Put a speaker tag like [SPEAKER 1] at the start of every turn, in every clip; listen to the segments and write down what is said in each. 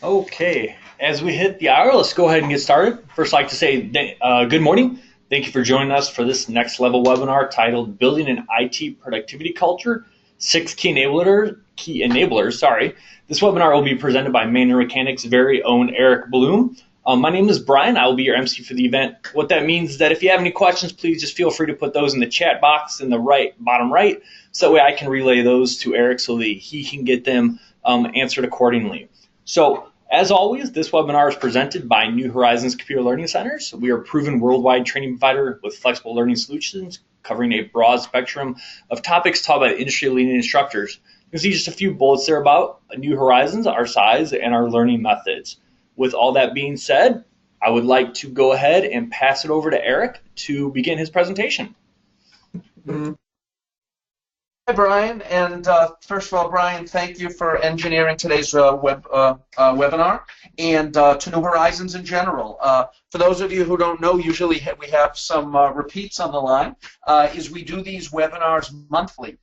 [SPEAKER 1] Okay, as we hit the hour, let's go ahead and get started. First, I'd like to say good morning. Thank you for joining us for this next level webinar titled "Building an IT Productivity Culture: Six Key Enablers." Sorry, this webinar will be presented by Manor Mechanics' very own Eric Bloom. My name is Brian. I will be your MC for the event. What that means is that if you have any questions, please just feel free to put those in the chat box in the bottom right, so that way I can relay those to Eric so that he can get them answered accordingly. So as always, this webinar is presented by New Horizons Computer Learning Centers. We are a proven worldwide training provider with flexible learning solutions covering a broad spectrum of topics taught by industry-leading instructors. You can see just a few bullets there about New Horizons, our size, and our learning methods. With all that being said, I would like to go ahead and pass it over to Eric to begin his presentation.
[SPEAKER 2] Hi, Brian. And first of all, Brian, thank you for engineering today's webinar, and to New Horizons in general. For those of you who don't know, usually we have some repeats on the line, is we do these webinars monthly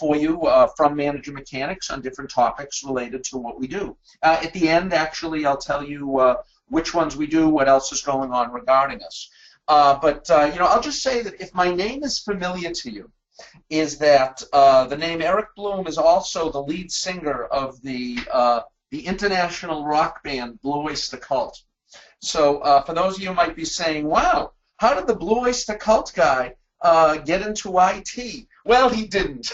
[SPEAKER 2] for you from Manager Mechanics on different topics related to what we do. At the end, actually, I'll tell you which ones we do, what else is going on regarding us. But I'll just say that if my name is familiar to you, is that the name Eric Bloom is also the lead singer of the international rock band Blue Oyster Cult. So for those of you who might be saying, wow, how did the Blue Oyster Cult guy get into IT? Well, he didn't.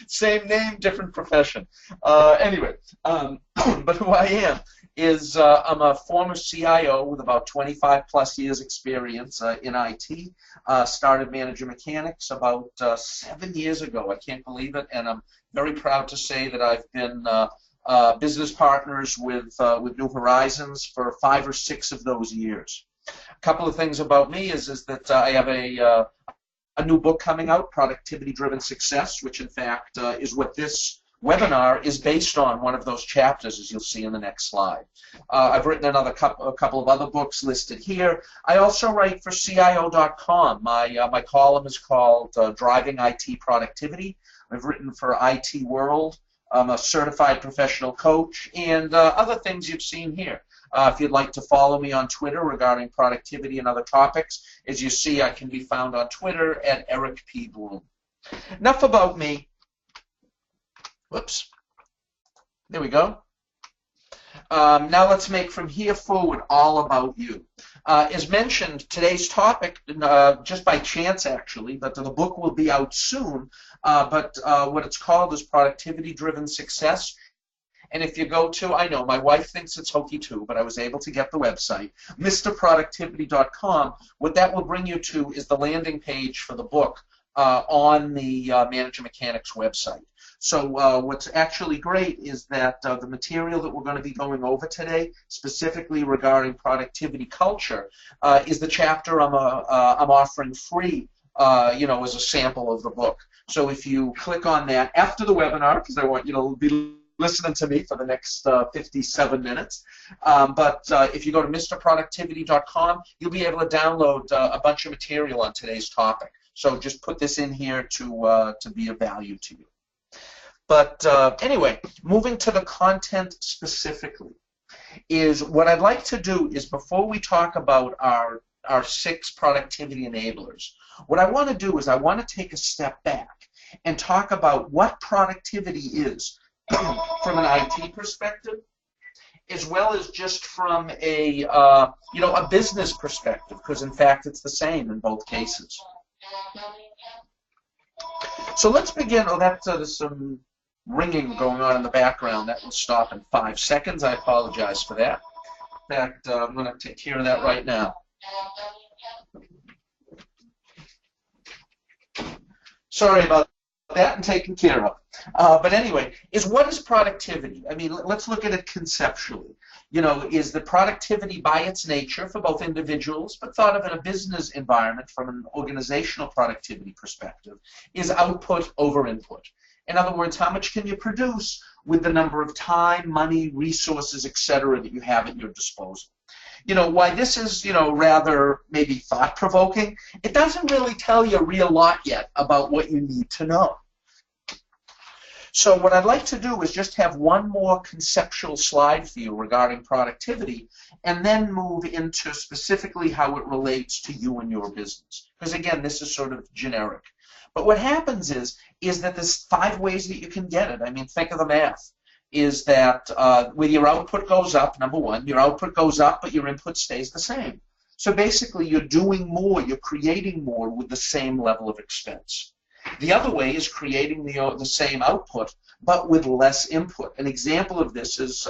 [SPEAKER 2] Same name, different profession. Anyway, but who I am is I'm a former CIO with about 25 plus years experience in IT. Started Manager Mechanics about 7 years ago. I can't believe it, and I'm very proud to say that I've been business partners with New Horizons for 5 or 6 of those years. A couple of things about me is that I have a new book coming out, Productivity Driven Success, which in fact is what this webinar is based on, one of those chapters, as you'll see in the next slide. I've written a couple of other books listed here. I also write for CIO.com. My column is called Driving IT Productivity. I've written for IT World. I'm a certified professional coach, and other things you've seen here. If you'd like to follow me on Twitter regarding productivity and other topics, as you see, I can be found on Twitter at Eric P. Bloom. Enough about me. Whoops. There we go. Now let's make from here forward all about you. As mentioned, today's topic, just by chance actually, but the book will be out soon, but what it's called is Productivity Driven Success. And if you go to, I know, my wife thinks it's hokey too, but I was able to get the website, MrProductivity.com. What that will bring you to is the landing page for the book on the Manager Mechanics website. So what's actually great is that the material that we're going to be going over today, specifically regarding productivity culture, is the chapter I'm offering free, as a sample of the book. So if you click on that after the webinar, because I want you to be listening to me for the next 57 minutes. But if you go to MrProductivity.com, you'll be able to download a bunch of material on today's topic. So just put this in here to be of value to you. But anyway, moving to the content specifically, is what I'd like to do is before we talk about our 6 productivity enablers, what I want to do is I want to take a step back and talk about what productivity is from an IT perspective, as well as just from a business perspective, because in fact it's the same in both cases. So let's begin. Oh, there's some ringing going on in the background. That will stop in 5 seconds. I apologize for that. In fact, I'm going to take care of that right now. Sorry about that, and taken care of. But anyway, what is productivity? I mean, let's look at it conceptually. Is the productivity by its nature for both individuals, but thought of in a business environment from an organizational productivity perspective, is output over input. In other words, how much can you produce with the number of time, money, resources, etc. that you have at your disposal? Why this is, rather maybe thought-provoking, it doesn't really tell you a real lot yet about what you need to know. So what I'd like to do is just have one more conceptual slide for you regarding productivity, and then move into specifically how it relates to you and your business. Because again, this is sort of generic. But what happens is that there's 5 ways that you can get it. I mean, think of the math. Is that when your output goes up, number one, your output goes up, but your input stays the same. So basically, you're doing more, you're creating more with the same level of expense. The other way is creating the same output, but with less input. An example of this is,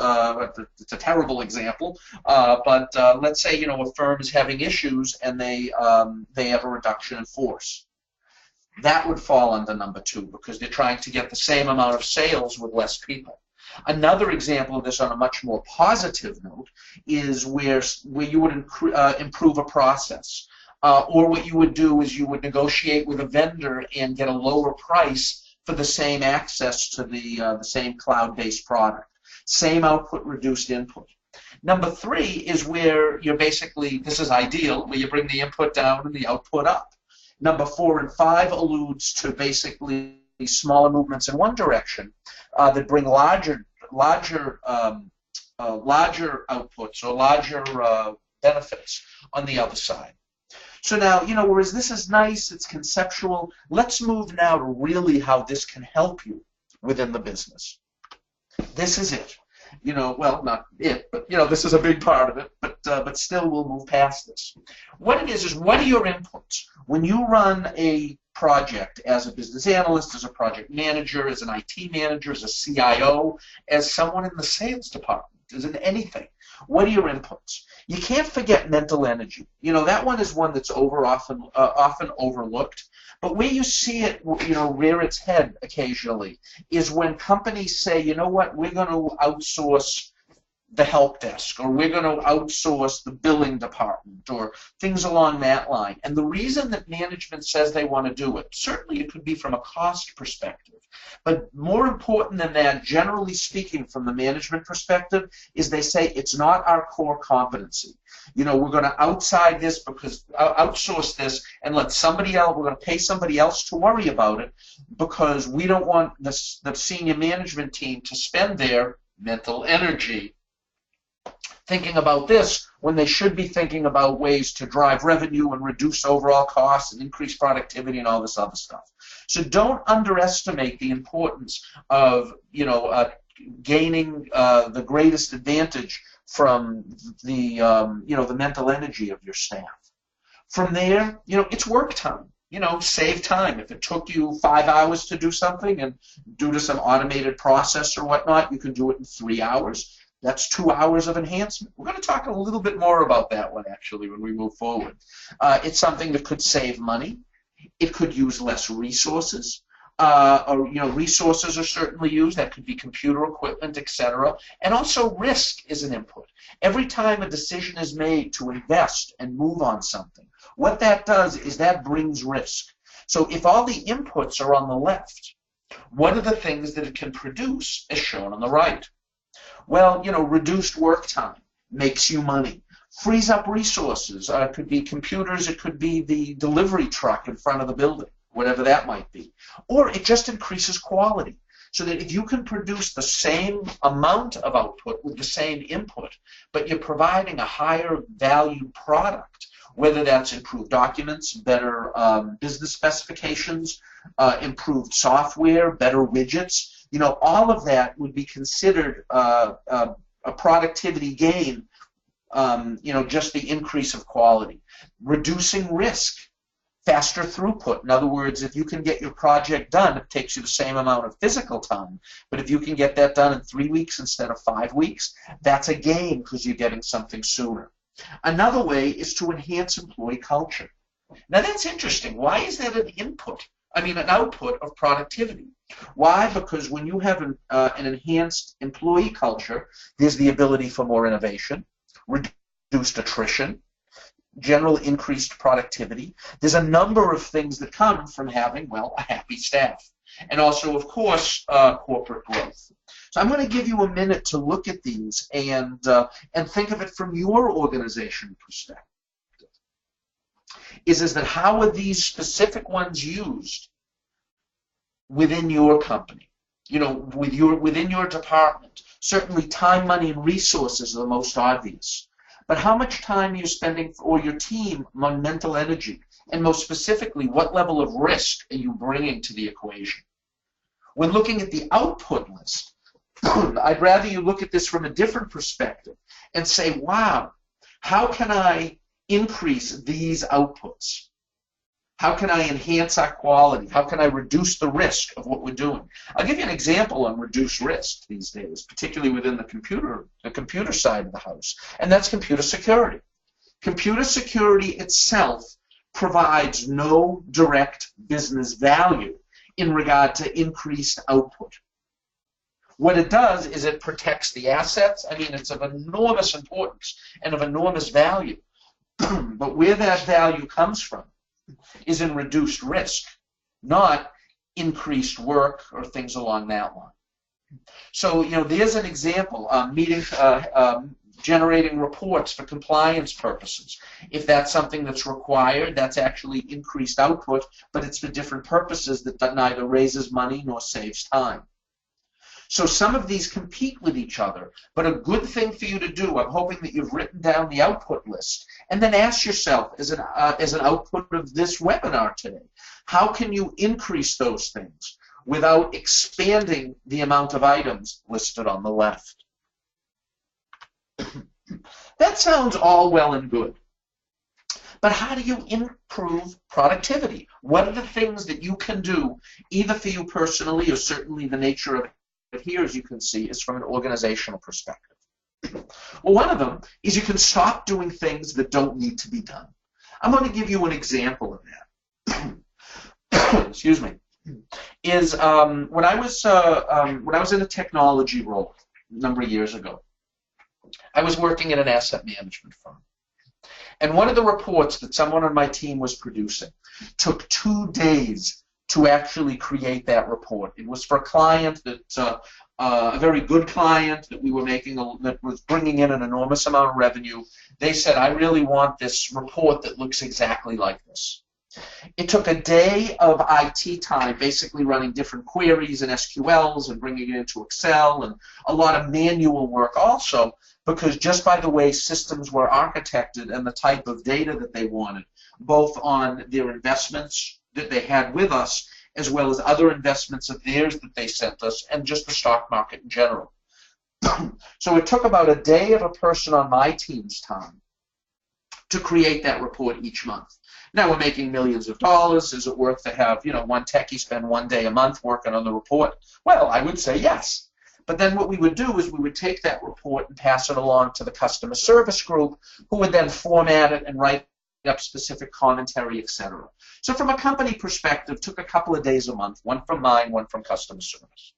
[SPEAKER 2] it's a terrible example, but let's say a firm is having issues and they have a reduction in force. That would fall under number 2 because they're trying to get the same amount of sales with less people. Another example of this on a much more positive note is where you would improve a process. Or what you would do is you would negotiate with a vendor and get a lower price for the same access to the same cloud-based product. Same output, reduced input. Number 3 is where you're basically, this is ideal, where you bring the input down and the output up. Number 4 and 5 alludes to basically smaller movements in one direction that bring larger outputs or larger benefits on the other side. So now, whereas this is nice, it's conceptual, let's move now to really how this can help you within the business. This is it. Well, not it, but this is a big part of it, but still we'll move past this. What it is what are your inputs? When you run a project as a business analyst, as a project manager, as an IT manager, as a CIO, as someone in the sales department, as in anything, what are your inputs? You can't forget mental energy. That one is one that's often overlooked. But where you see it, rear its head occasionally is when companies say, you know what, we're going to outsource the help desk, or we're going to outsource the billing department, or things along that line. And the reason that management says they want to do it, certainly it could be from a cost perspective, but more important than that, generally speaking from the management perspective, is they say it's not our core competency. We're going to outsource this and let somebody else, we're going to pay somebody else to worry about it because we don't want the senior management team to spend their mental energy thinking about this when they should be thinking about ways to drive revenue and reduce overall costs and increase productivity and all this other stuff. So don't underestimate the importance of gaining the greatest advantage from the the mental energy of your staff. From there, it's work time. Save time. If it took you 5 hours to do something and due to some automated process or whatnot, you can do it in 3 hours. That's 2 hours of enhancement. We're going to talk a little bit more about that one, actually, when we move forward. It's something that could save money. It could use less resources. Resources are certainly used. That could be computer equipment, etc. And also risk is an input. Every time a decision is made to invest and move on something, what that does is that brings risk. So if all the inputs are on the left, what are the things that it can produce as shown on the right? Well, reduced work time makes you money. Frees up resources. It could be computers. It could be the delivery truck in front of the building, whatever that might be. Or it just increases quality. So that if you can produce the same amount of output with the same input, but you're providing a higher value product, whether that's improved documents, better business specifications, improved software, better widgets, all of that would be considered a productivity gain, just the increase of quality. Reducing risk, faster throughput. In other words, if you can get your project done, it takes you the same amount of physical time, but if you can get that done in 3 weeks instead of 5 weeks, that's a gain because you're getting something sooner. Another way is to enhance employee culture. Now that's interesting. Why is that an output of productivity? Why? Because when you have an enhanced employee culture, there's the ability for more innovation, reduced attrition, general increased productivity. There's a number of things that come from having, a happy staff. And also, of course, corporate growth. So I'm going to give you a minute to look at these and think of it from your organization perspective. Is that how are these specific ones used within your company? within your department. Certainly time, money, and resources are the most obvious. But how much time are you spending, or your team, on mental energy? And most specifically, what level of risk are you bringing to the equation? When looking at the output list, I'd rather you look at this from a different perspective and say, wow, how can I increase these outputs? How can I enhance our quality? How can I reduce the risk of what we're doing? I'll give you an example on reduced risk these days, particularly within the computer side of the house, and that's computer security. Computer security itself provides no direct business value in regard to increased output. What it does is it protects the assets. I mean, it's of enormous importance and of enormous value. But where that value comes from is in reduced risk, not increased work or things along that line. So, there's an example, generating reports for compliance purposes. If that's something that's required, that's actually increased output, but it's for different purposes that neither raises money nor saves time. So some of these compete with each other, but a good thing for you to do, I'm hoping that you've written down the output list, and then ask yourself, as an output of this webinar today, how can you increase those things without expanding the amount of items listed on the left? That sounds all well and good. But how do you improve productivity? What are the things that you can do, either for you personally or certainly the nature of it here, as you can see, is from an organizational perspective? Well, one of them is you can stop doing things that don't need to be done. I'm going to give you an example of that. Excuse me. Is when I was in a technology role a number of years ago, I was working at an asset management firm. And one of the reports that someone on my team was producing took 2 days to actually create that report. It was for a client that, a very good client that we were making, that was bringing in an enormous amount of revenue. They said, I really want this report that looks exactly like this. It took a day of IT time, basically running different queries and SQLs and bringing it into Excel, and a lot of manual work also, because just by the way systems were architected and the type of data that they wanted, both on their investments that they had with us, as well as other investments of theirs that they sent us, and just the stock market in general. So it took about a day of a person on my team's time to create that report each month. Now we're making millions of dollars. Is it worth to have, one techie spend 1 day a month working on the report? Well, I would say yes. But then what we would do is we would take that report and pass it along to the customer service group, who would then format it and write up specific commentary, etc. So from a company perspective, took a couple of days a month, one from mine, one from customer service.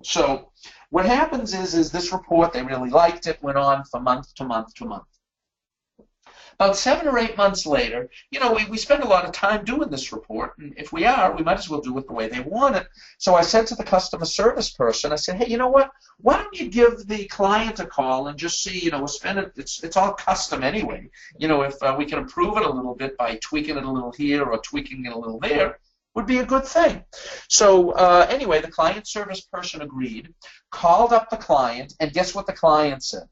[SPEAKER 2] So what happens is this report, they really liked it, went on from month to month to month. About 7 or 8 months later, we spend a lot of time doing this report, and if we are, we might as well do it the way they want it. So I said to the customer service person, I said, hey, you know what? Why don't you give the client a call and just see, we'll spend it, it's all custom anyway. If we can improve it a little bit by tweaking it a little here or tweaking it a little there, would be a good thing. So anyway, the client service person agreed, called up the client, and guess what the client said?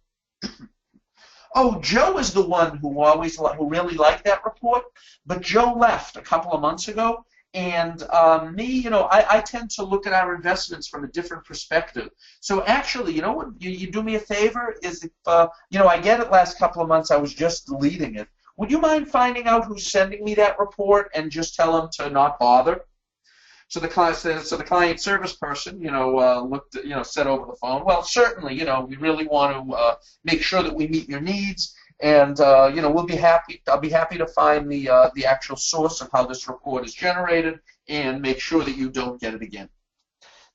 [SPEAKER 2] Oh, Joe is the one who really liked that report, but Joe left a couple of months ago, and me, I tend to look at our investments from a different perspective. So actually, what you do me a favor is if, I get it last couple of months, I was just deleting it. Would you mind finding out who's sending me that report and just tell them to not bother? So the client service person, looked, said over the phone, well, certainly, we really want to make sure that we meet your needs, and I'll be happy to find the actual source of how this report is generated and make sure that you don't get it again.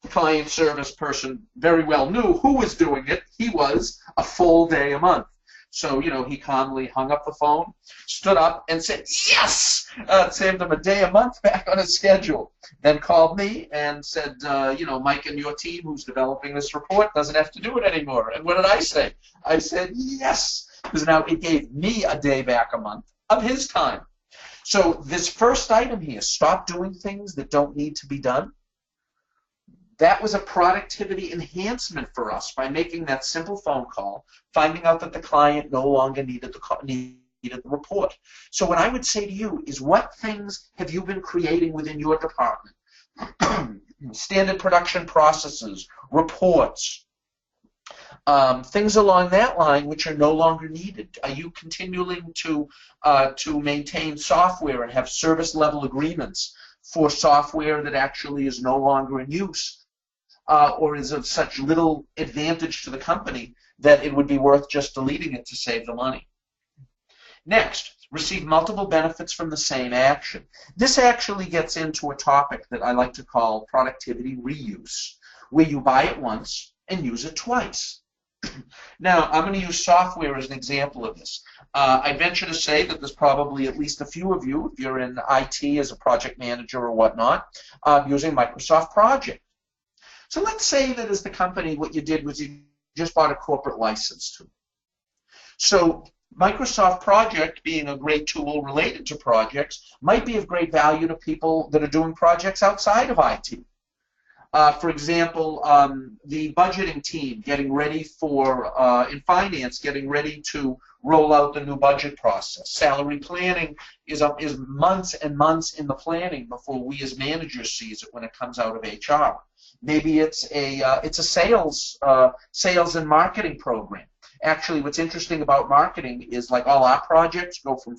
[SPEAKER 2] The client service person very well knew who was doing it. He was a full day a month. So, he calmly hung up the phone, stood up, and said, yes! It saved him a day a month back on his schedule. Then called me and said, Mike and your team who's developing this report doesn't have to do it anymore. And what did I say? I said, yes! Because now it gave me a day back a month of his time. So this first item here, stop doing things that don't need to be done, That was a productivity enhancement for us by making that simple phone call, finding out that the client no longer needed the report. So what I would say to you is, what things have you been creating within your department? Standard production processes, reports, things along that line which are no longer needed. Are you continuing to maintain software and have service level agreements for software that actually is no longer in use, or is of such little advantage to the company that it would be worth just deleting it to save the money? Next, receive multiple benefits from the same action. This actually gets into a topic that I like to call productivity reuse, where you buy it once and use it twice. Now, I'm going to use software as an example of this. I venture to say that there's probably at least a few of you, if you're in IT as a project manager or whatnot, using Microsoft Project. So let's say that as the company, what you did was you just bought a corporate license to. So Microsoft Project, being a great tool related to projects, might be of great value to people that are doing projects outside of IT. For example, the budgeting team getting ready for, in finance, getting ready to roll out the new budget process. Salary planning is months and months in the planning before we as managers sees it when it comes out of HR. Maybe it's a sales and marketing program. Actually, what's interesting about marketing is, like all our projects go from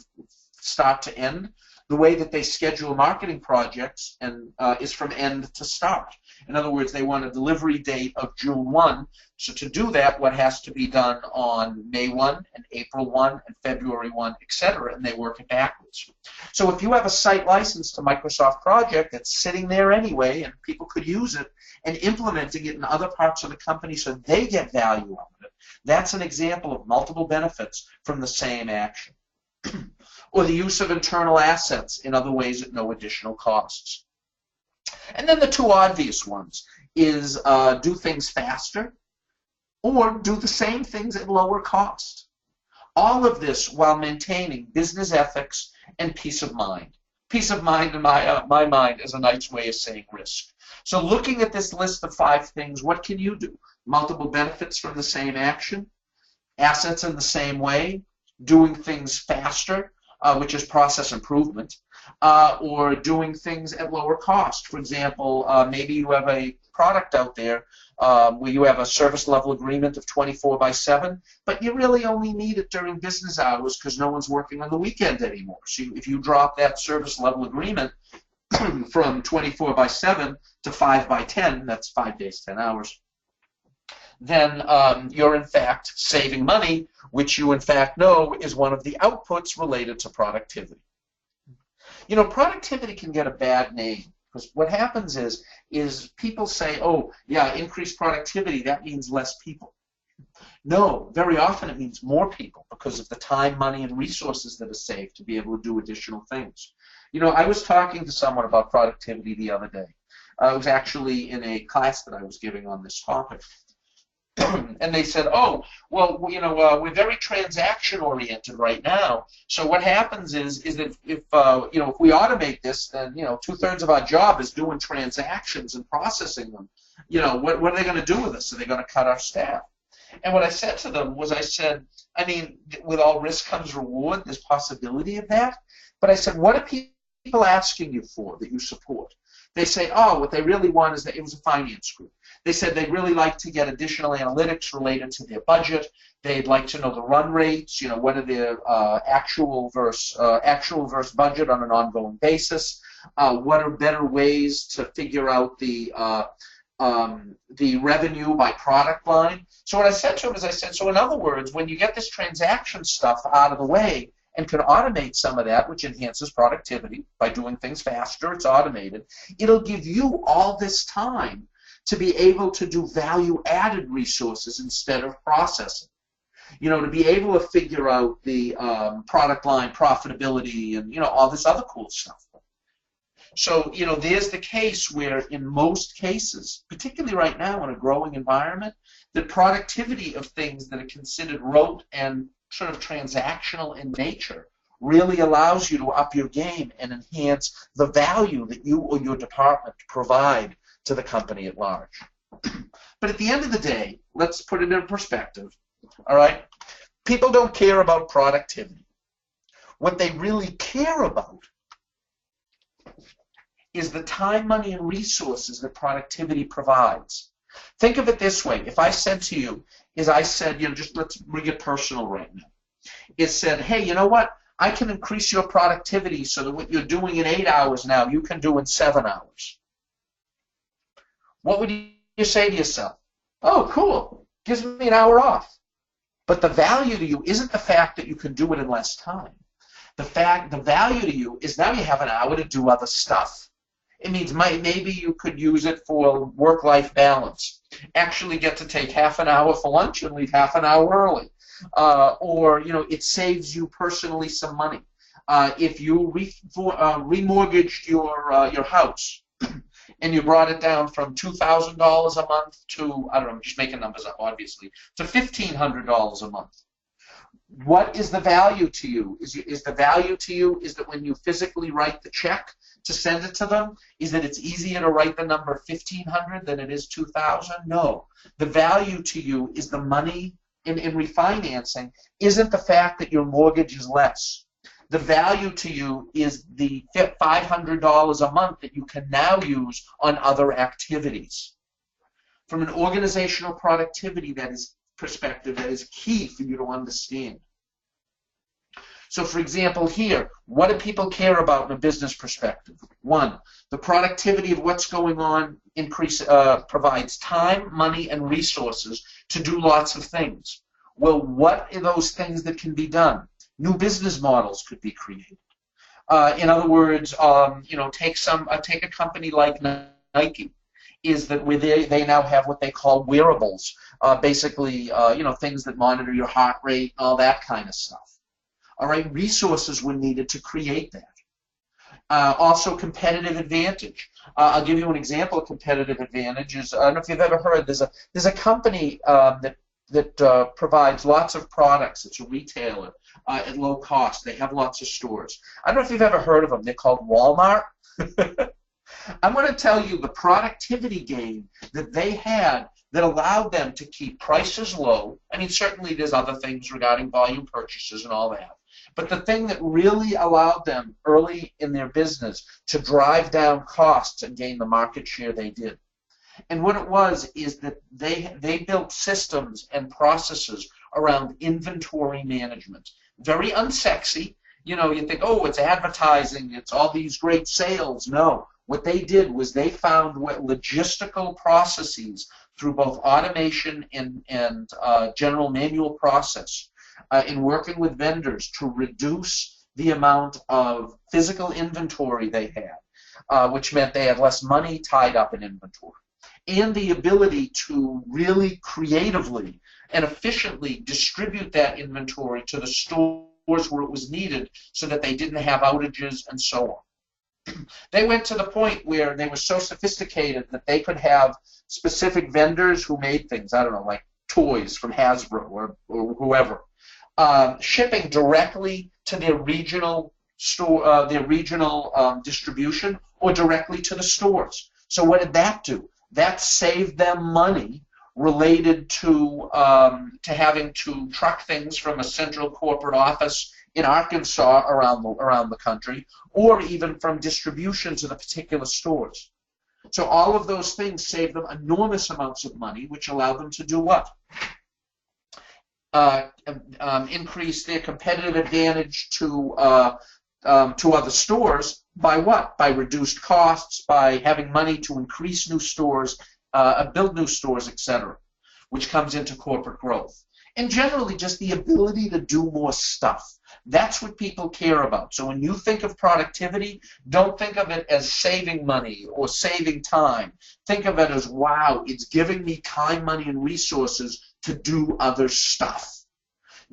[SPEAKER 2] start to end. The way that they schedule marketing projects is from end to start. In other words, they want a delivery date of June 1. So to do that, what has to be done on May 1 and April 1 and February 1, etc., and they work it backwards. So if you have a site license to Microsoft Project that's sitting there anyway and people could use it, and implementing it in other parts of the company so they get value out of it, that's an example of multiple benefits from the same action. Or the use of internal assets in other ways at no additional costs. And then the two obvious ones is do things faster or do the same things at lower cost. All of this while maintaining business ethics and peace of mind. Peace of mind, in my mind, is a nice way of saying risk. So looking at this list of 5 things, what can you do? Multiple benefits from the same action, assets in the same way, doing things faster, which is process improvement, or doing things at lower cost. For example, maybe you have a product out there where you have a service level agreement of 24/7, but you really only need it during business hours because no one's working on the weekend anymore. So if you drop that service level agreement from 24/7 to 5/10, that's 5 days, 10 hours, then you're in fact saving money, which you in fact know is one of the outputs related to productivity. You know, productivity can get a bad name because what happens is people say, oh, yeah, increased productivity, that means less people. No, very often it means more people because of the time, money, and resources that are saved to be able to do additional things. You know, I was talking to someone about productivity the other day. I was actually in a class that I was giving on this topic. And they said, oh, well, you know, we're very transaction-oriented right now. So what happens is that if you know, if we automate this, then, you know, 2/3 of our job is doing transactions and processing them. You know, what are they going to do with us? Are they going to cut our staff? And what I said to them was, I said, I mean, with all risk comes reward. There's possibility of that. But I said, what are people asking you for that you support? They say, oh, what they really want is that it was a finance group. They said they'd really like to get additional analytics related to their budget. They'd like to know the run rates, you know, what are their actual versus budget on an ongoing basis. What are better ways to figure out the revenue by product line? So what I said to them is, I said, so in other words, when you get this transaction stuff out of the way and can automate some of that, which enhances productivity by doing things faster, it's automated, it'll give you all this time to be able to do value-added resources instead of processing. You know, to be able to figure out the product line profitability and, you know, all this other cool stuff. So, you know, there's the case where in most cases, particularly right now in a growing environment, the productivity of things that are considered rote and sort of transactional in nature really allows you to up your game and enhance the value that you or your department provide to the company at large. But at the end of the day, let's put it in perspective, all right? People don't care about productivity. What they really care about is the time, money, and resources that productivity provides. Think of it this way. If I said to you, just let's bring it personal right now. It said, hey, you know what? I can increase your productivity so that what you're doing in 8 hours now, you can do in 7 hours. What would you say to yourself? Oh, cool. Gives me an hour off. But the value to you isn't the fact that you can do it in less time. The value to you is now you have an hour to do other stuff. It means maybe you could use it for work-life balance. Actually get to take half an hour for lunch and leave half an hour early. Or, it saves you personally some money. If you remortgaged your house and you brought it down from $2,000 a month to, I don't know, I'm just making numbers up, obviously, to $1,500 a month. What is the value to you? Is the value to you is that when you physically write the check to send it to them, is that it's easier to write the number 1,500 than it is 2,000? No. The value to you is the money in refinancing isn't the fact that your mortgage is less. The value to you is the $500 a month that you can now use on other activities. From an organizational productivity perspective, that is key for you to understand. So, for example, here, what do people care about in a business perspective? One, the productivity of what's going on provides time, money, and resources to do lots of things. Well, what are those things that can be done? New business models could be created. In other words, take a company like Nike. Is that where they now have what they call wearables, basically, things that monitor your heart rate, all that kind of stuff. All right, resources were needed to create that. Also, competitive advantage. I'll give you an example of competitive advantage. I don't know if you've ever heard. There's a company that provides lots of products. It's a retailer at low cost. They have lots of stores. I don't know if you've ever heard of them. They're called Walmart. I'm going to tell you the productivity gain that they had that allowed them to keep prices low. I mean, certainly there's other things regarding volume purchases and all that. But the thing that really allowed them early in their business to drive down costs and gain the market share they did. And what it was is that they built systems and processes around inventory management. Very unsexy. You think, oh, it's advertising, it's all these great sales. No. What they did was they found logistical processes through both automation and general manual process in working with vendors to reduce the amount of physical inventory they had, which meant they had less money tied up in inventory, and the ability to really creatively and efficiently distribute that inventory to the stores where it was needed so that they didn't have outages and so on. They went to the point where they were so sophisticated that they could have specific vendors who made things, I don't know, like toys from Hasbro or whoever, shipping directly to their regional store, distribution, or directly to the stores. So what did that do? That saved them money related to having to truck things from a central corporate office in Arkansas around the country, or even from distribution to the particular stores. So all of those things saved them enormous amounts of money, which allowed them to do what? Increase their competitive advantage to other stores by what? By reduced costs, by having money to increase new stores, build new stores, etc., which comes into corporate growth. And generally just the ability to do more stuff. That's what people care about. So when you think of productivity, don't think of it as saving money or saving time. Think of it as, wow, it's giving me time, money, and resources to do other stuff.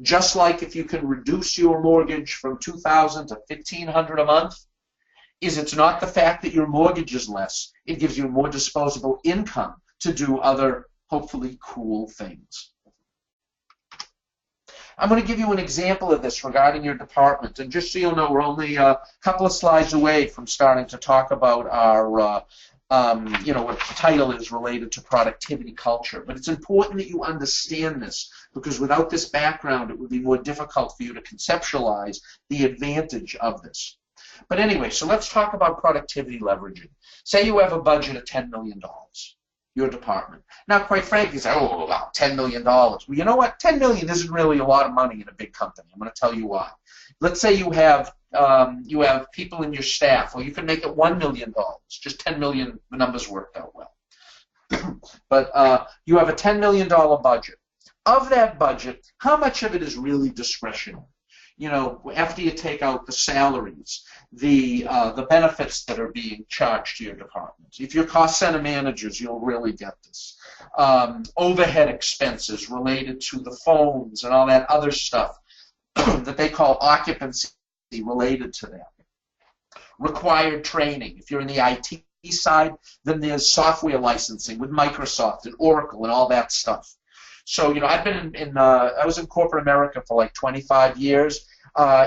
[SPEAKER 2] Just like if you can reduce your mortgage from $2,000 to $1,500 a month, it's not the fact that your mortgage is less. It gives you more disposable income to do other, hopefully, cool things. I'm going to give you an example of this regarding your department. And just so you'll know, we're only a couple of slides away from starting to talk about what the title is related to productivity culture. But it's important that you understand this, because without this background, it would be more difficult for you to conceptualize the advantage of this. But anyway, so let's talk about productivity leveraging. Say you have a budget of $10 million, your department. Now, quite frankly, you say, oh, wow, $10 million. Well, you know what? $10 million isn't really a lot of money in a big company. I'm going to tell you why. Let's say you have people in your staff, or you can make it $1 million. Just $10 million, the numbers worked out well. But you have a $10 million budget. Of that budget, how much of it is really discretionary? After you take out the salaries, the benefits that are being charged to your department. If you're cost center managers, you'll really get this. Overhead expenses related to the phones and all that other stuff that they call occupancy related to that. Required training. If you're in the IT side, then there's software licensing with Microsoft and Oracle and all that stuff. So, I've been I was in corporate America for like 25 years.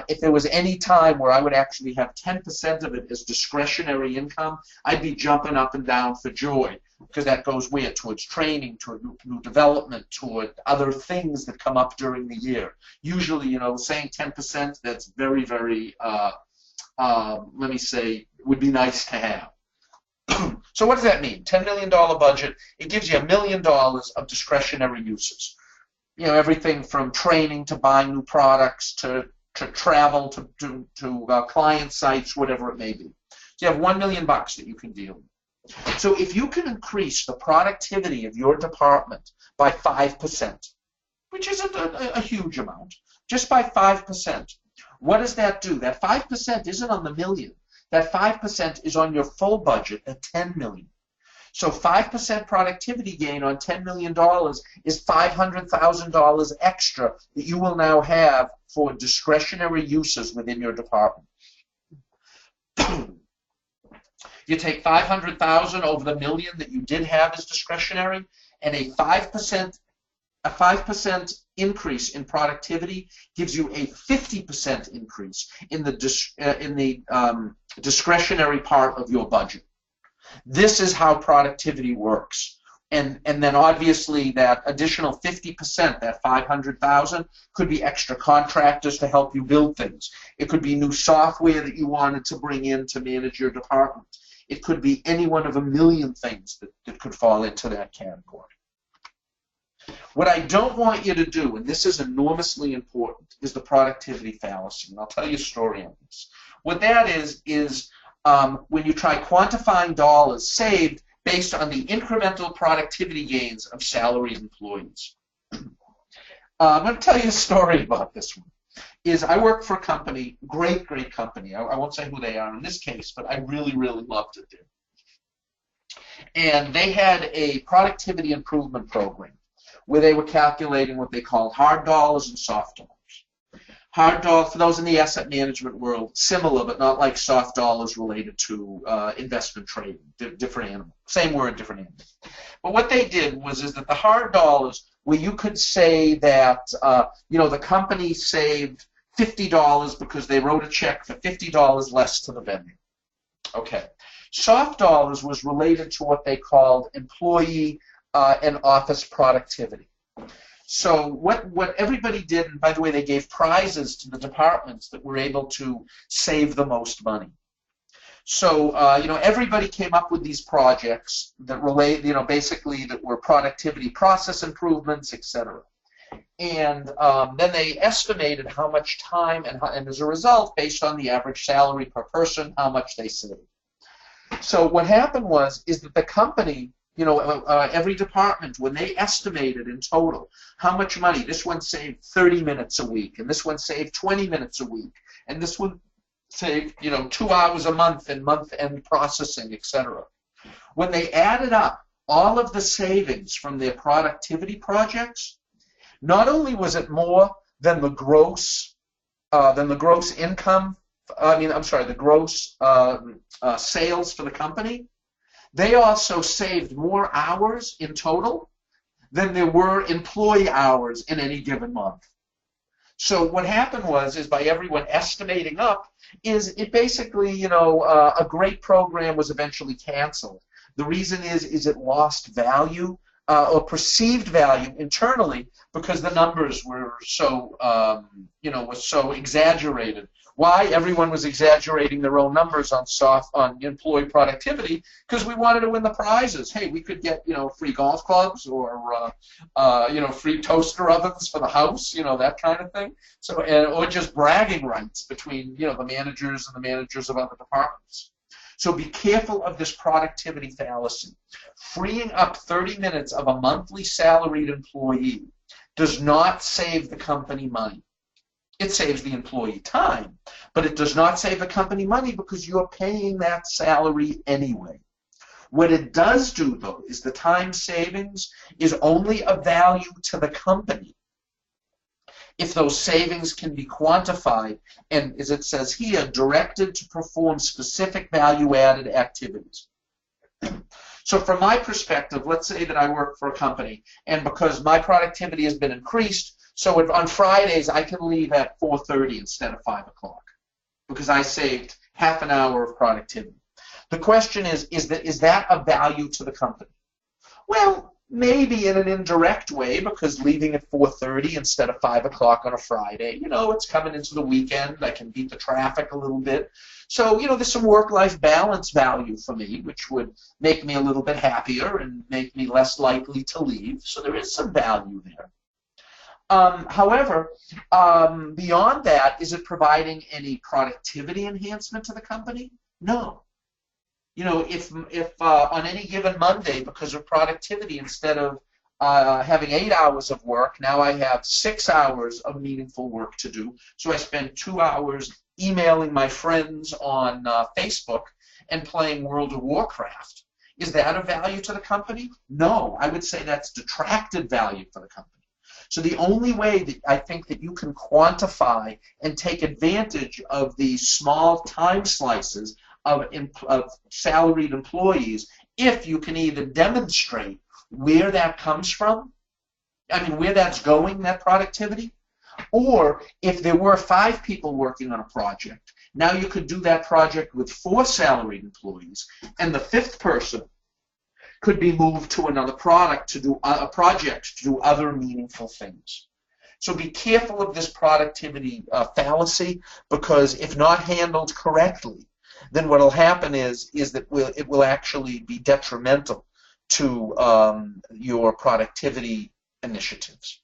[SPEAKER 2] If there was any time where I would actually have 10% of it as discretionary income, I'd be jumping up and down for joy, because that goes where? Towards training, toward new development, toward other things that come up during the year. Usually, saying 10%, that's very, very, let me say, would be nice to have. So what does that mean? $10 million budget, it gives you $1 million of discretionary uses. Everything from training to buying new products to travel to client sites, whatever it may be. So you have $1 million that you can deal with. So if you can increase the productivity of your department by 5%, which isn't a huge amount, just by 5%, what does that do? That 5% isn't on the million. That 5% is on your full budget at $10 million. So 5% productivity gain on $10 million is $500,000 extra that you will now have for discretionary uses within your department. You take $500,000 over the $1 million that you did have as discretionary, and a 5% increase in productivity gives you a 50% increase in the discretionary part of your budget. This is how productivity works. And then obviously that additional 50%, that 500,000, could be extra contractors to help you build things. It could be new software that you wanted to bring in to manage your department. It could be any one of a million things that could fall into that category. What I don't want you to do, and this is enormously important, is the productivity fallacy. And I'll tell you a story on this. What that is when you try quantifying dollars saved based on the incremental productivity gains of salaried employees. I'm going to tell you a story about this one. I work for a company, great company. I won't say who they are in this case, but I really, really loved it there. And they had a productivity improvement program where they were calculating what they called hard dollars and soft dollars. Hard dollar, for those in the asset management world, similar but not like soft dollars related to investment trading, different animal. Same word, different animal. But what they did is that the hard dollars, where you could say that the company saved $50 because they wrote a check for $50 less to the vendor. Okay. Soft dollars was related to what they called employee and office productivity. So what everybody did, and by the way, they gave prizes to the departments that were able to save the most money. So everybody came up with these projects that relate, basically that were productivity process improvements, etc. And then they estimated how much time and as a result, based on the average salary per person, how much they saved. So what happened is that the company, every department, when they estimated in total how much money, this one saved 30 minutes a week, and this one saved 20 minutes a week, and this one saved 2 hours a month in month-end processing, etc. When they added up all of the savings from their productivity projects, not only was it more than the gross income, the gross sales for the company, they also saved more hours in total than there were employee hours in any given month. So what happened is by everyone estimating up, it basically, a great program was eventually canceled The reason is it lost value or perceived value internally because the numbers were so, was so exaggerated. Why? Everyone was exaggerating their own numbers on employee productivity because we wanted to win the prizes. Hey, we could get, free golf clubs or, free toaster ovens for the house, that kind of thing. So, or just bragging rights between, the managers and the managers of other departments. So be careful of this productivity fallacy. Freeing up 30 minutes of a monthly salaried employee does not save the company money. It saves the employee time, but it does not save the company money because you're paying that salary anyway. What it does do, though, is the time savings is only of value to the company if those savings can be quantified and, as it says here, directed to perform specific value-added activities. So from my perspective, let's say that I work for a company, and because my productivity has been increased, so if on Fridays I can leave at 4:30 instead of 5 o'clock because I saved half an hour of productivity. The question is that of value to the company? Well, maybe in an indirect way because leaving at 4:30 instead of 5 o'clock on a Friday, it's coming into the weekend. I can beat the traffic a little bit. So, there's some work-life balance value for me, which would make me a little bit happier and make me less likely to leave. So there is some value there. However, beyond that, is it providing any productivity enhancement to the company? No. If on any given Monday, because of productivity, instead of having 8 hours of work, now I have 6 hours of meaningful work to do. So I spend 2 hours emailing my friends on Facebook and playing World of Warcraft. Is that of value to the company? No. I would say that's detracted value for the company. So the only way that I think that you can quantify and take advantage of these small time slices of salaried employees, if you can either demonstrate where that comes from, where that's going, that productivity, or if there were 5 people working on a project, now you could do that project with 4 salaried employees, and the 5th person could be moved to another project to do other meaningful things. So be careful of this productivity fallacy, because if not handled correctly, then what will happen is that it will actually be detrimental to your productivity initiatives.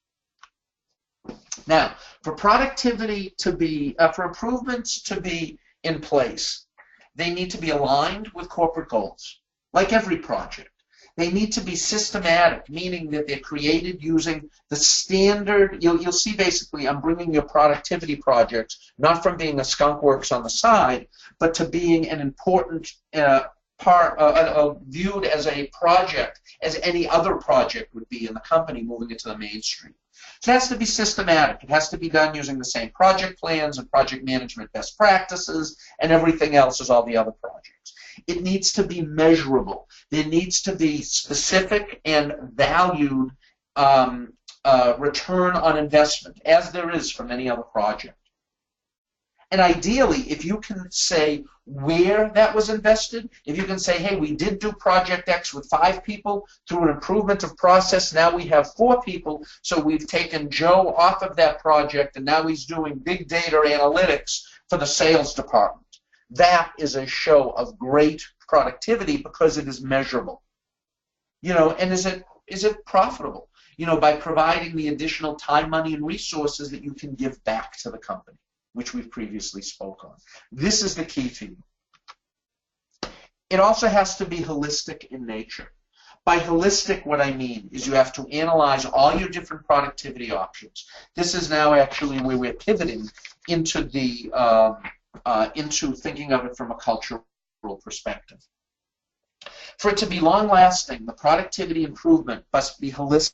[SPEAKER 2] Now, for productivity to be, for improvements to be in place, they need to be aligned with corporate goals, like every project. They need to be systematic, meaning that they're created using the standard. You'll see basically I'm bringing your productivity projects not from being a skunk works on the side, but to being an important part, viewed as a project, as any other project would be in the company moving into the mainstream. So it has to be systematic. It has to be done using the same project plans and project management best practices and everything else as all the other projects. It needs to be measurable. There needs to be specific and valued return on investment, as there is for many other projects. And ideally, if you can say where that was invested, if you can say, hey, we did do Project X with 5 people, through an improvement of process, now we have 4 people, so we've taken Joe off of that project, and now he's doing big data analytics for the sales department. That is a show of great productivity because it is measurable. And is it profitable? By providing the additional time, money, and resources that you can give back to the company, which we've previously spoke on. This is the key to you. It also has to be holistic in nature. By holistic, what I mean is you have to analyze all your different productivity options. This is now actually where we're pivoting into the into thinking of it from a cultural perspective. For it to be long-lasting, the productivity improvement must be holistic,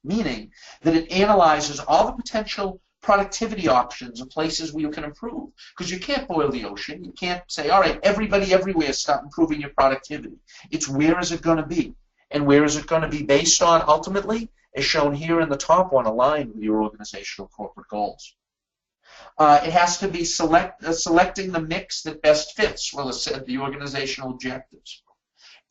[SPEAKER 2] meaning that it analyzes all the potential productivity options and places where you can improve. Because you can't boil the ocean. You can't say, all right, everybody everywhere start improving your productivity. It's where is it going to be? And where is it going to be based on ultimately, as shown here in the top one, aligned with your organizational corporate goals. It has to be selecting the mix that best fits, well, the organizational objectives.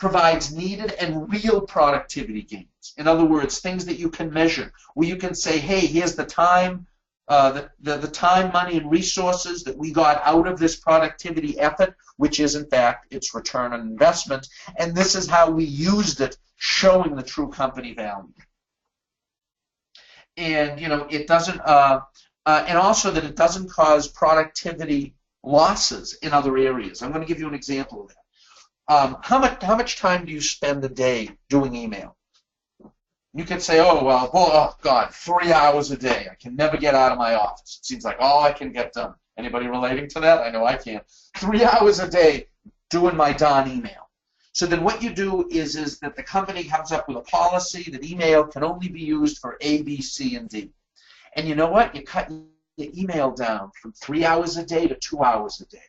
[SPEAKER 2] provides needed and real productivity gains. In other words, things that you can measure, where you can say, hey, here's the time, the time, money, and resources that we got out of this productivity effort, which is, in fact, its return on investment, and this is how we used it, showing the true company value. And, you know, it doesn't, and also that it doesn't cause productivity losses in other areas. I'm going to give you an example of that. How much time do you spend a day doing email? You could say, oh, well, oh, God, 3 hours a day. I can never get out of my office. It seems like all I can get done. Anybody relating to that? I know I can. 3 hours a day doing my darn email. So then what you do is that the company comes up with a policy that email can only be used for A, B, C, and D. And you know what? You cut your email down from 3 hours a day to 2 hours a day.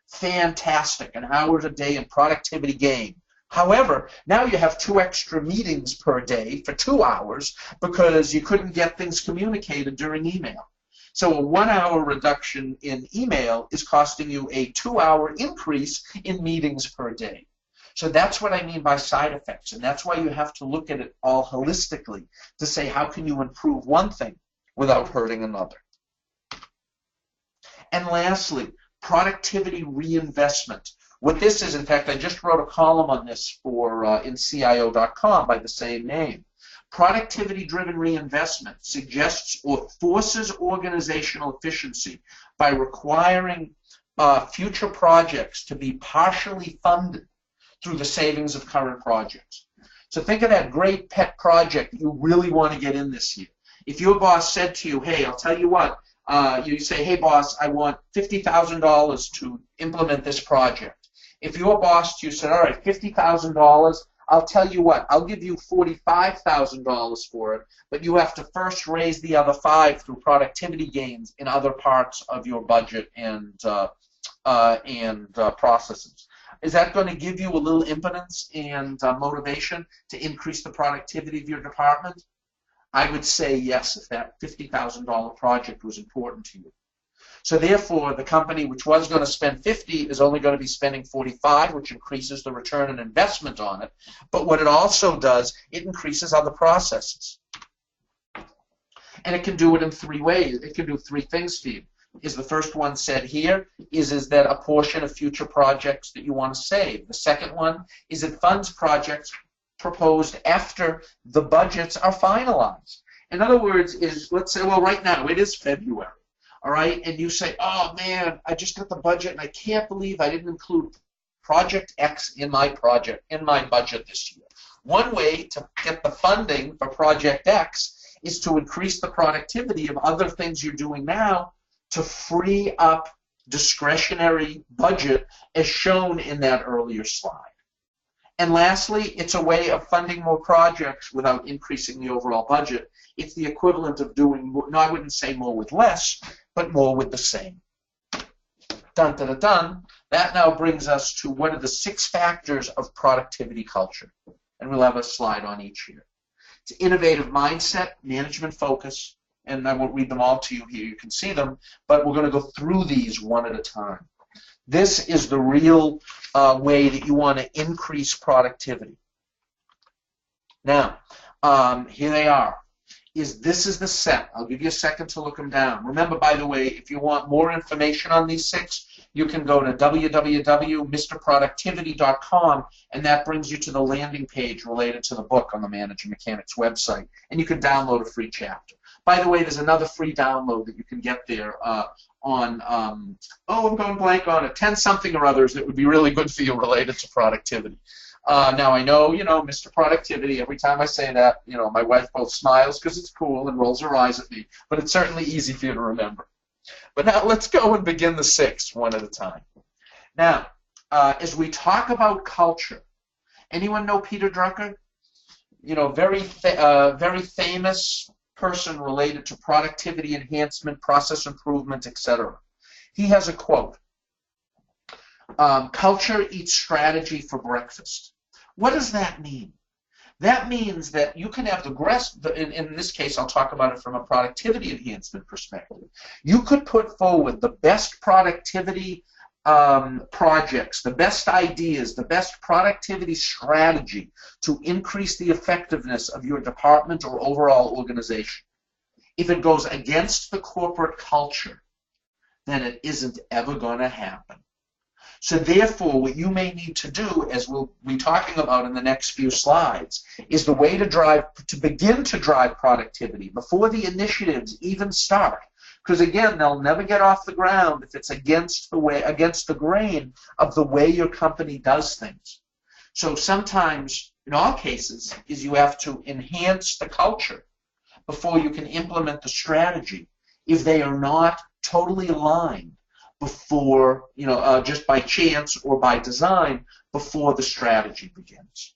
[SPEAKER 2] Fantastic, an hour a day in productivity gain. However, now you have 2 extra meetings per day for 2 hours because you couldn't get things communicated during email. So a 1 hour reduction in email is costing you a 2 hour increase in meetings per day. So that's what I mean by side effects, and that's why you have to look at it all holistically to say how can you improve one thing without hurting another. And lastly, productivity reinvestment. What this is, in fact, I just wrote a column on this for in CIO.com by the same name. Productivity-driven reinvestment suggests or forces organizational efficiency by requiring future projects to be partially funded through the savings of current projects. So think of that great pet project you really want to get in this year. If your boss said to you, hey, I'll tell you what, you say, hey, boss, I want $50,000 to implement this project. If your boss to you said, all right, $50,000, I'll tell you what, I'll give you $45,000 for it, but you have to first raise the other $5,000 through productivity gains in other parts of your budget and processes. Is that going to give you a little impetus and motivation to increase the productivity of your department? I would say yes, if that $50,000 project was important to you. So therefore, the company which was going to spend $50 is only going to be spending $45, which increases the return on investment on it. But what it also does, it increases other processes. And it can do it in 3 ways. It can do 3 things for you. Is the first one said here, is that a portion of future projects that you want to save. The second one is it funds projects proposed after the budgets are finalized. In other words, let's say, well, right now, it is February, all right, and you say, oh, man, I just got the budget, and I can't believe I didn't include Project X in my budget this year. One way to get the funding for Project X is to increase the productivity of other things you're doing now to free up discretionary budget as shown in that earlier slide. And lastly, it's a way of funding more projects without increasing the overall budget. It's the equivalent of doing, no, I wouldn't say more with less, but more with the same. Dun, dun, dun, dun. That now brings us to what are the 6 factors of productivity culture. And we'll have a slide on each here. It's innovative mindset, management focus, and I won't read them all to you here, you can see them, but we're going to go through these one at a time. This is the real way that you want to increase productivity. Now, here they are. This is the set. I'll give you a second to look them down. Remember, by the way, if you want more information on these 6, you can go to www.mrproductivity.com, and that brings you to the landing page related to the book on the Managing Mechanics website, and you can download a free chapter. By the way, there's another free download that you can get there on, I'm going blank on it, 10-something or others that would be really good for you related to productivity. Now, I know, Mr. Productivity, every time I say that, my wife both smiles because it's cool and rolls her eyes at me, but it's certainly easy for you to remember. But now let's go and begin the 6 one at a time. Now, as we talk about culture, anyone know Peter Drucker? Very famous person related to productivity enhancement, process improvement, etc. He has a quote. Culture eats strategy for breakfast. What does that mean? That means that you can have in this case, I'll talk about it from a productivity enhancement perspective. You could put forward the best productivity projects, the best ideas, the best productivity strategy to increase the effectiveness of your department or overall organization, if it goes against the corporate culture, then it isn't ever going to happen. So therefore, what you may need to do, as we'll be talking about in the next few slides, is the way to begin to drive productivity before the initiatives even start. Because again, they'll never get off the ground if it's against the grain of the way your company does things. So sometimes, in all cases, is you have to enhance the culture before you can implement the strategy if they are not totally aligned before, just by chance or by design, before the strategy begins.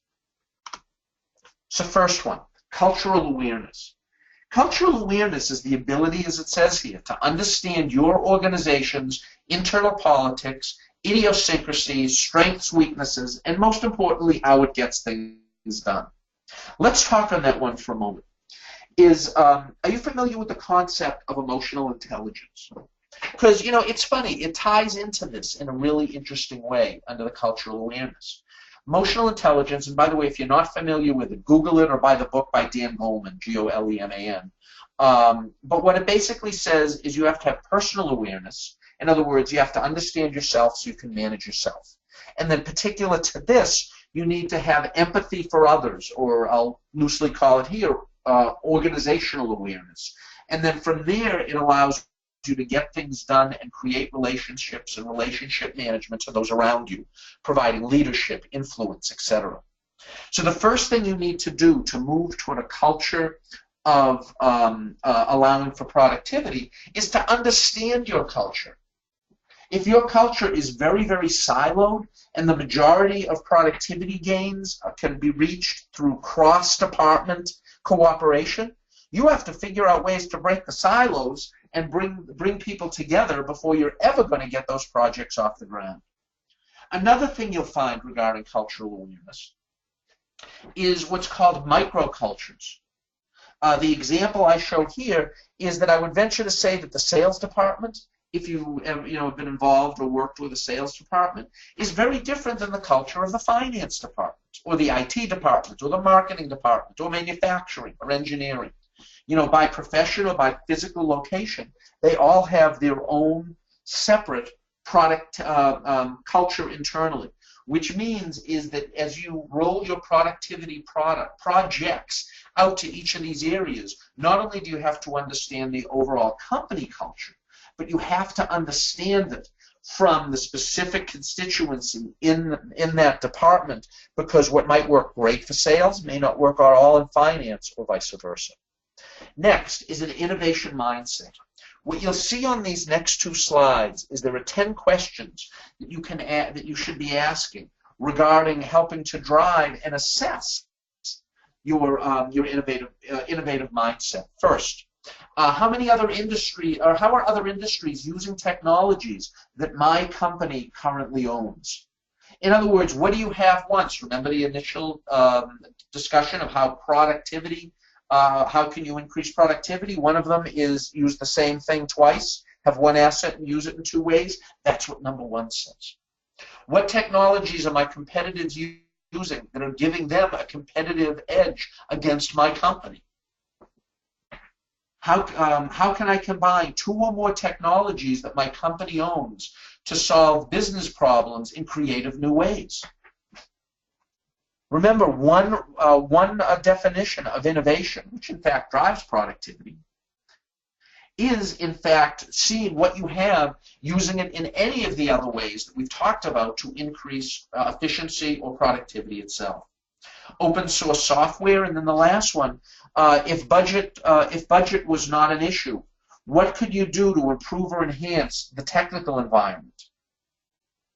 [SPEAKER 2] So first one, cultural awareness. Cultural awareness is the ability, as it says here, to understand your organization's internal politics, idiosyncrasies, strengths, weaknesses, and most importantly, how it gets things done. Let's talk on that one for a moment. Are you familiar with the concept of emotional intelligence? Because, it's funny, it ties into this in a really interesting way under the cultural awareness. Emotional intelligence, and by the way, if you're not familiar with it, Google it or buy the book by Dan Goleman, Goleman. But what it basically says is you have to have personal awareness. In other words, you have to understand yourself so you can manage yourself. And then particular to this, you need to have empathy for others, or I'll loosely call it here, organizational awareness. And then from there, it allows you to get things done and create relationships and relationship management to those around you, providing leadership, influence, etc. So the first thing you need to do to move toward a culture of allowing for productivity is to understand your culture. If your culture is very, very siloed and the majority of productivity gains can be reached through cross-department cooperation, you have to figure out ways to break the silos and bring people together before you're ever going to get those projects off the ground. Another thing you'll find regarding cultural awareness is what's called microcultures. The example I show here is that I would venture to say that the sales department, if you have been involved or worked with a sales department, is very different than the culture of the finance department or the IT department or the marketing department or manufacturing or engineering. By profession or by physical location, they all have their own separate product culture internally, which means is that as you roll your productivity projects out to each of these areas, not only do you have to understand the overall company culture, but you have to understand it from the specific constituency in that department, because what might work great for sales may not work at all in finance or vice versa. Next is an innovation mindset. What you'll see on these next two slides is there are 10 questions that you can that you should be asking regarding helping to drive and assess your innovative mindset. First, how are other industries using technologies that my company currently owns? In other words, what do you have once? Remember the initial discussion of how productivity. How can you increase productivity? One of them is use the same thing twice, have one asset and use it in two ways. That's what number one says. What technologies are my competitors using that are giving them a competitive edge against my company? How can I combine two or more technologies that my company owns to solve business problems in creative new ways? Remember, one definition of innovation, which in fact drives productivity, is in fact seeing what you have, using it in any of the other ways that we've talked about to increase efficiency or productivity itself. Open source software, and then the last one, if budget was not an issue, what could you do to improve or enhance the technical environment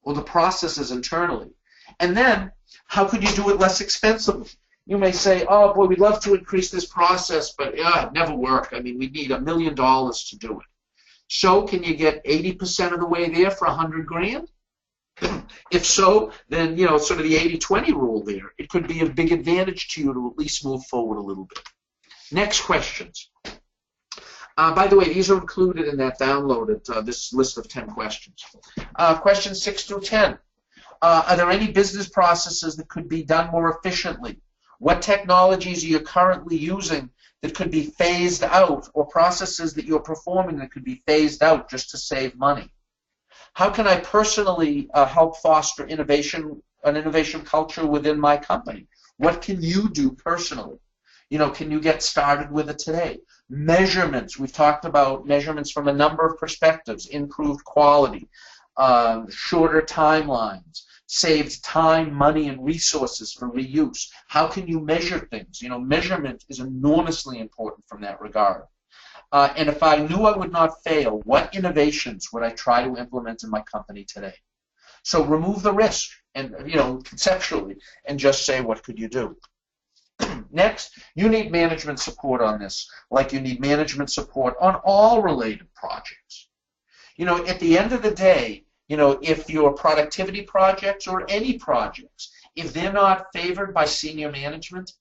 [SPEAKER 2] or the processes internally? And then, how could you do it less expensively? You may say, oh boy, we'd love to increase this process, but it'd never work. I mean, we'd need $1 million to do it. So can you get 80% of the way there for $100 grand? If so, then, sort of the 80-20 rule there. It could be a big advantage to you to at least move forward a little bit. Next questions. By the way, these are included in that downloaded, this list of 10 questions. Questions 6 through 10. Are there any business processes that could be done more efficiently? What technologies are you currently using that could be phased out, or processes that you're performing that could be phased out just to save money? How can I personally help foster innovation, an innovation culture within my company? What can you do personally? Can you get started with it today? Measurements. We've talked about measurements from a number of perspectives. Improved quality, shorter timelines, saved time, money, and resources for reuse. How can you measure things? Measurement is enormously important from that regard. And if I knew I would not fail, what innovations would I try to implement in my company today? So remove the risk, and conceptually, and just say, what could you do? Next, you need management support on this, like you need management support on all related projects. At the end of the day, if your productivity projects or any projects, if they're not favored by senior management,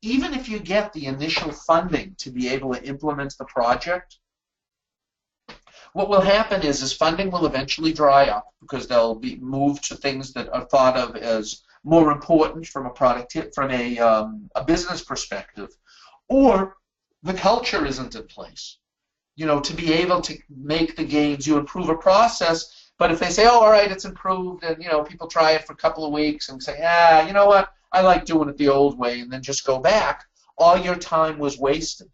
[SPEAKER 2] even if you get the initial funding to be able to implement the project, what will happen is funding will eventually dry up because they'll be moved to things that are thought of as more important from a business perspective, or the culture isn't in place. To be able to make the gains, you improve a process, but if they say, oh, all right, it's improved, and people try it for a couple of weeks and say, you know what, I like doing it the old way, and then just go back, all your time was wasted.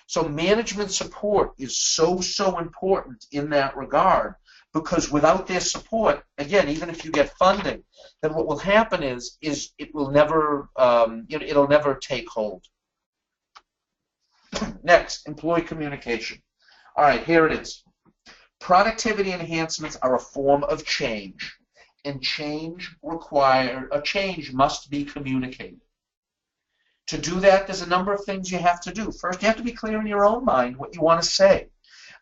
[SPEAKER 2] So management support is so important in that regard, because without their support, again, even if you get funding, then what will happen is it will never, it'll never take hold. Next, employee communication. All right, here it is. Productivity enhancements are a form of change, and change must be communicated. To do that, there's a number of things you have to do. First, you have to be clear in your own mind what you want to say.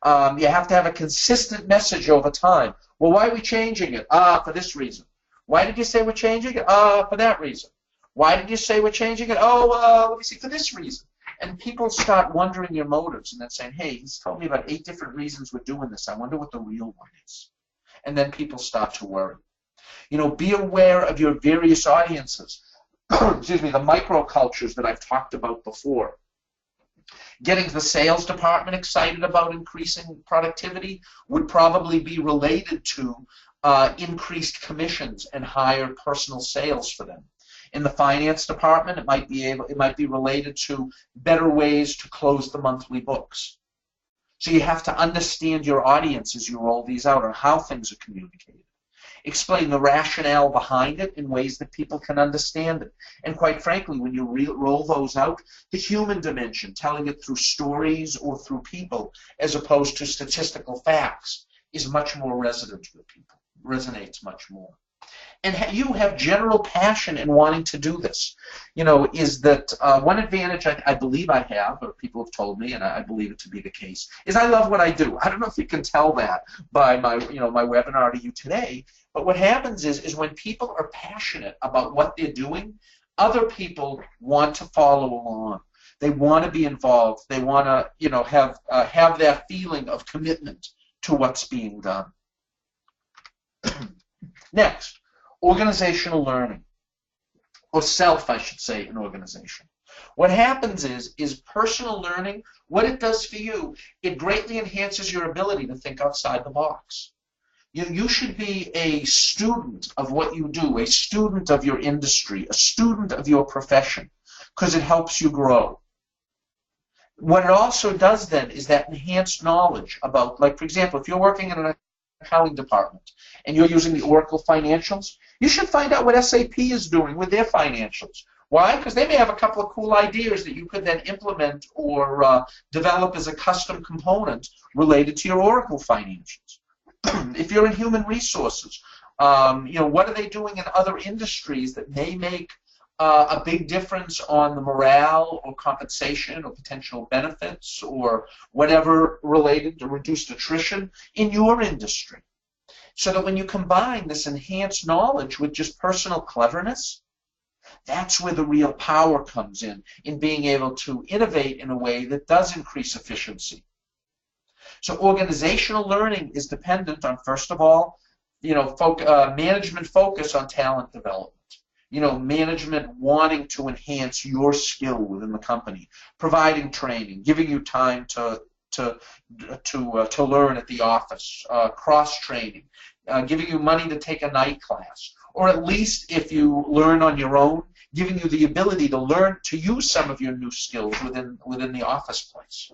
[SPEAKER 2] You have to have a consistent message over time. Well, why are we changing it? For this reason. Why did you say we're changing it? For that reason. Why did you say we're changing it? Let me see, for this reason. And people start wondering your motives and then saying, hey, he's told me about 8 different reasons we're doing this. I wonder what the real one is. And then people start to worry. Be aware of your various audiences. Excuse me, the microcultures that I've talked about before. Getting the sales department excited about increasing productivity would probably be related to increased commissions and higher personal sales for them. In the finance department, it might be related to better ways to close the monthly books. So you have to understand your audience as you roll these out, or how things are communicated. Explain the rationale behind it in ways that people can understand it. And quite frankly, when you roll those out, the human dimension, telling it through stories or through people as opposed to statistical facts, is much more resonant with people, resonates much more. And you have general passion in wanting to do this. Is that one advantage I believe I have, or people have told me, and I believe it to be the case, is I love what I do. I don't know if you can tell that by my webinar to you today, but what happens is when people are passionate about what they're doing, other people want to follow along. They want to be involved. They want to have that feeling of commitment to what's being done. Next. Organizational learning, or self, I should say, in organization. What happens is personal learning, what it does for you, it greatly enhances your ability to think outside the box. You should be a student of what you do, a student of your industry, a student of your profession, because it helps you grow. What it also does then is that enhanced knowledge about, like, for example, if you're working in an accounting department and you're using the Oracle financials, you should find out what SAP is doing with their financials. Why? Because they may have a couple of cool ideas that you could then implement or develop as a custom component related to your Oracle financials. If you're in human resources, what are they doing in other industries that may make a big difference on the morale or compensation or potential benefits or whatever related to reduced attrition in your industry? So that when you combine this enhanced knowledge with just personal cleverness, that's where the real power comes in being able to innovate in a way that does increase efficiency. So organizational learning is dependent on, first of all, management focus on talent development. Management wanting to enhance your skill within the company, providing training, giving you time to learn at the office, cross training, giving you money to take a night class, or at least if you learn on your own, giving you the ability to learn to use some of your new skills within the office place.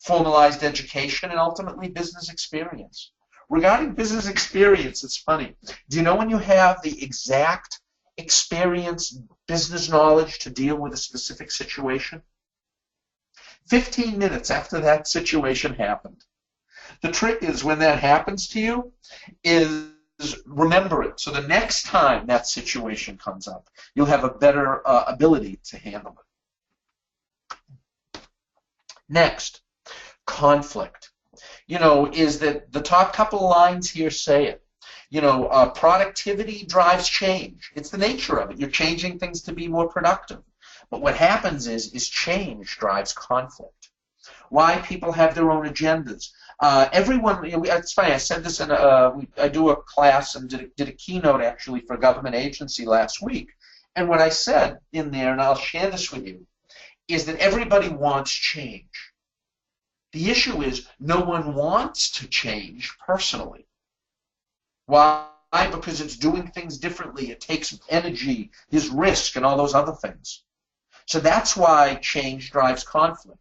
[SPEAKER 2] Formalized education and ultimately business experience. Regarding business experience, it's funny. Do you know when you have the exact experience, business knowledge to deal with a specific situation? 15 minutes after that situation happened. The trick is when that happens to you is remember it. So the next time that situation comes up, you'll have a better ability to handle it. Next, conflict. Is that the top couple of lines here say it. Productivity drives change. It's the nature of it. You're changing things to be more productive. But what happens is change drives conflict. Why people have their own agendas. Everyone, it's funny, I said this in I do a class and did a keynote actually for a government agency last week. And what I said in there, and I'll share this with you, is that everybody wants change. The issue is no one wants to change personally. Why? Because it's doing things differently. It takes energy, there's risk, and all those other things. So that's why change drives conflict.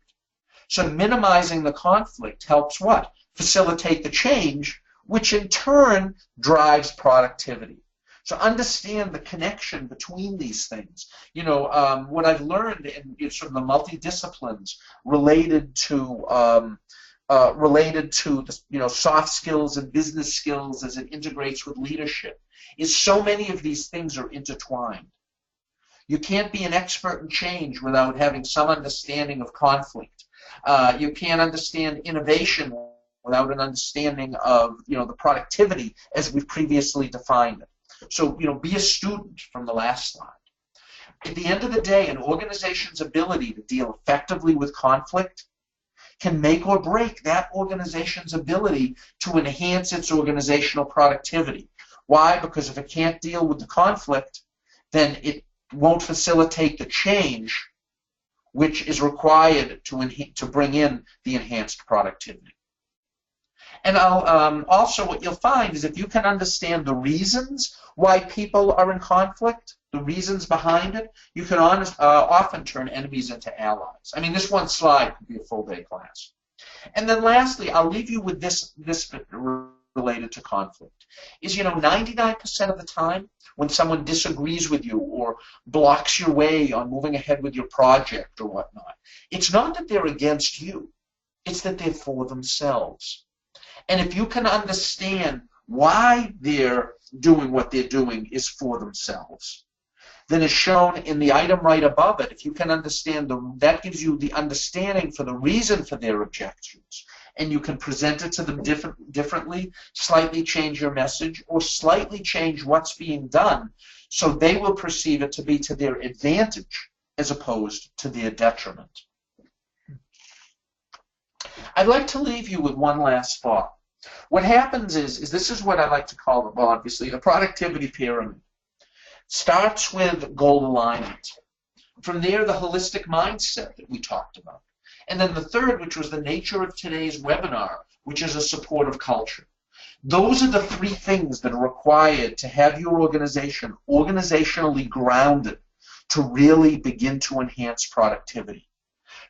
[SPEAKER 2] So minimizing the conflict helps what? Facilitate the change, which in turn drives productivity. So understand the connection between these things. What I've learned in sort of the multidisciplines related to the, soft skills and business skills as it integrates with leadership is so many of these things are intertwined. You can't be an expert in change without having some understanding of conflict. You can't understand innovation without an understanding of the productivity as we've previously defined it. So be a student from the last slide. At the end of the day, an organization's ability to deal effectively with conflict can make or break that organization's ability to enhance its organizational productivity. Why? Because if it can't deal with the conflict, then it won't facilitate the change which is required to bring in the enhanced productivity. And also what you'll find is if you can understand the reasons why people are in conflict, the reasons behind it, you can often turn enemies into allies. I mean, this one slide could be a full-day class. And then lastly, I'll leave you with this related to conflict, is 99% of the time when someone disagrees with you or blocks your way on moving ahead with your project or whatnot, it's not that they're against you, it's that they're for themselves. And if you can understand why they're doing what they're doing is for themselves, then as shown in the item right above it, if you can understand, that gives you the understanding for the reason for their objections, and you can present it to them differently, slightly change your message, or slightly change what's being done, so they will perceive it to be to their advantage as opposed to their detriment. I'd like to leave you with one last thought. What happens is this is what I like to call, well, obviously, the productivity pyramid. Starts with goal alignment. From there, the holistic mindset that we talked about. And then the third, which was the nature of today's webinar, which is a supportive culture. Those are the three things that are required to have your organization organizationally grounded to really begin to enhance productivity.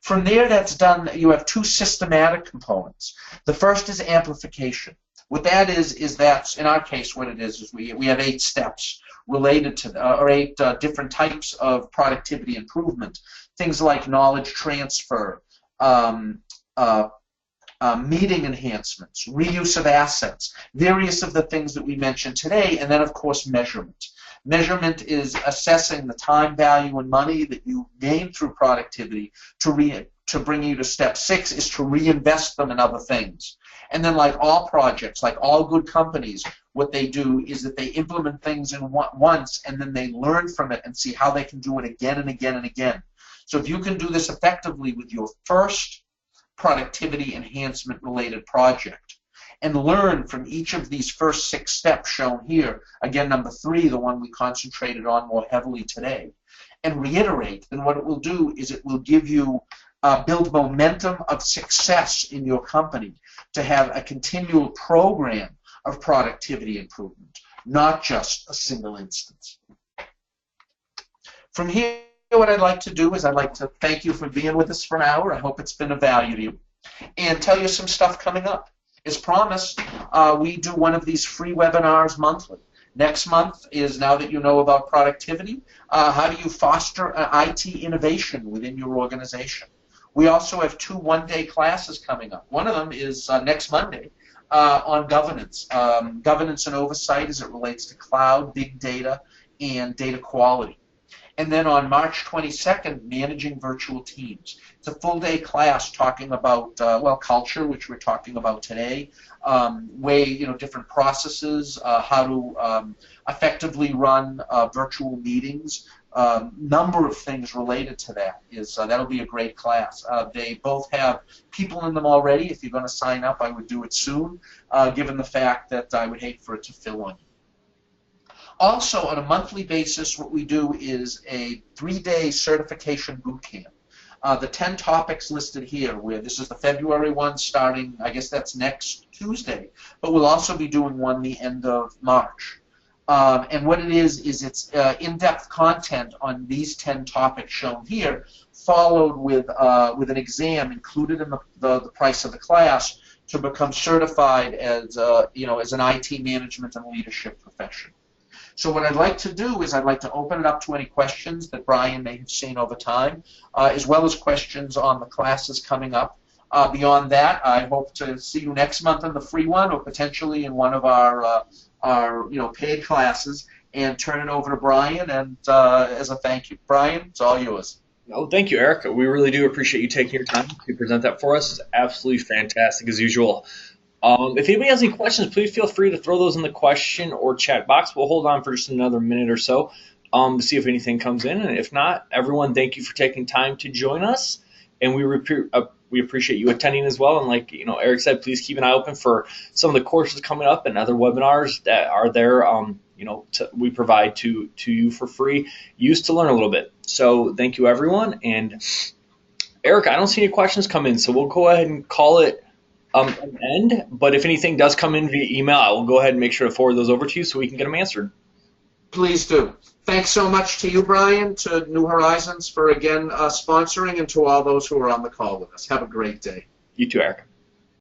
[SPEAKER 2] From there, that's done, you have two systematic components. The first is amplification. What that is that, in our case, what it is we have 8 steps related to, or 8 different types of productivity improvement. Things like knowledge transfer, meeting enhancements, reuse of assets, various of the things that we mentioned today, and then, of course, measurement. Measurement is assessing the time, value, and money that you gain through productivity to bring you to step 6 is to reinvest them in other things. And then, like all projects, like all good companies, what they do is that they implement things in once, and then they learn from it and see how they can do it again and again and again. So if you can do this effectively with your first productivity enhancement related project, and learn from each of these first 6 steps shown here. Again, number 3, the one we concentrated on more heavily today, and reiterate. And what it will do is it will give you build momentum of success in your company to have a continual program of productivity improvement, not just a single instance. From here, what I'd like to do is I'd like to thank you for being with us for an hour. I hope it's been of value to you, and tell you some stuff coming up. As promised, we do one of these free webinars monthly. Next month is, now that you know about productivity, how do you foster IT innovation within your organization? We also have 2 one-day classes coming up. One of them is next Monday on governance. Governance and oversight as it relates to cloud, big data, and data quality. And then on March 22nd, managing virtual teams. It's a full-day class talking about, well, culture, which we're talking about today, different processes, how to effectively run virtual meetings. Number of things related to that. That'll be a great class. They both have people in them already. If you're going to sign up, I would do it soon, given the fact that I would hate for it to fill on you. Also, on a monthly basis, what we do is a 3-day certification boot camp. The 10 topics listed here, where this is the February one starting, I guess that's next Tuesday, but we'll also be doing one the end of March. And what it is it's in-depth content on these 10 topics shown here, followed with an exam included in the price of the class to become certified as as an IT management and leadership professional. So what I'd like to do is I'd like to open it up to any questions that Brian may have seen over time, as well as questions on the classes coming up. Beyond that, I hope to see you next month in the free one, or potentially in one of our paid classes, and turn it over to Brian and as a thank you. Brian, it's all yours.
[SPEAKER 1] No, thank you, Eric. We really do appreciate you taking your time to present that for us. It's absolutely fantastic as usual. If anybody has any questions, please feel free to throw those in the question or chat box. We'll hold on for just another minute or so to see if anything comes in. And if not, everyone, thank you for taking time to join us. And we appreciate you attending as well. And like Eric said, please keep an eye open for some of the courses coming up and other webinars that are there. We provide to you for free use to learn a little bit. So thank you, everyone. And Eric, I don't see any questions come in, so we'll go ahead and call it an end. But if anything does come in via email, I will go ahead and make sure to forward those over to you so we can get them answered.
[SPEAKER 2] Please do. Thanks so much to you, Brian, to New Horizons for, again, sponsoring, and to all those who are on the call with us. Have a great day.
[SPEAKER 1] You too, Eric.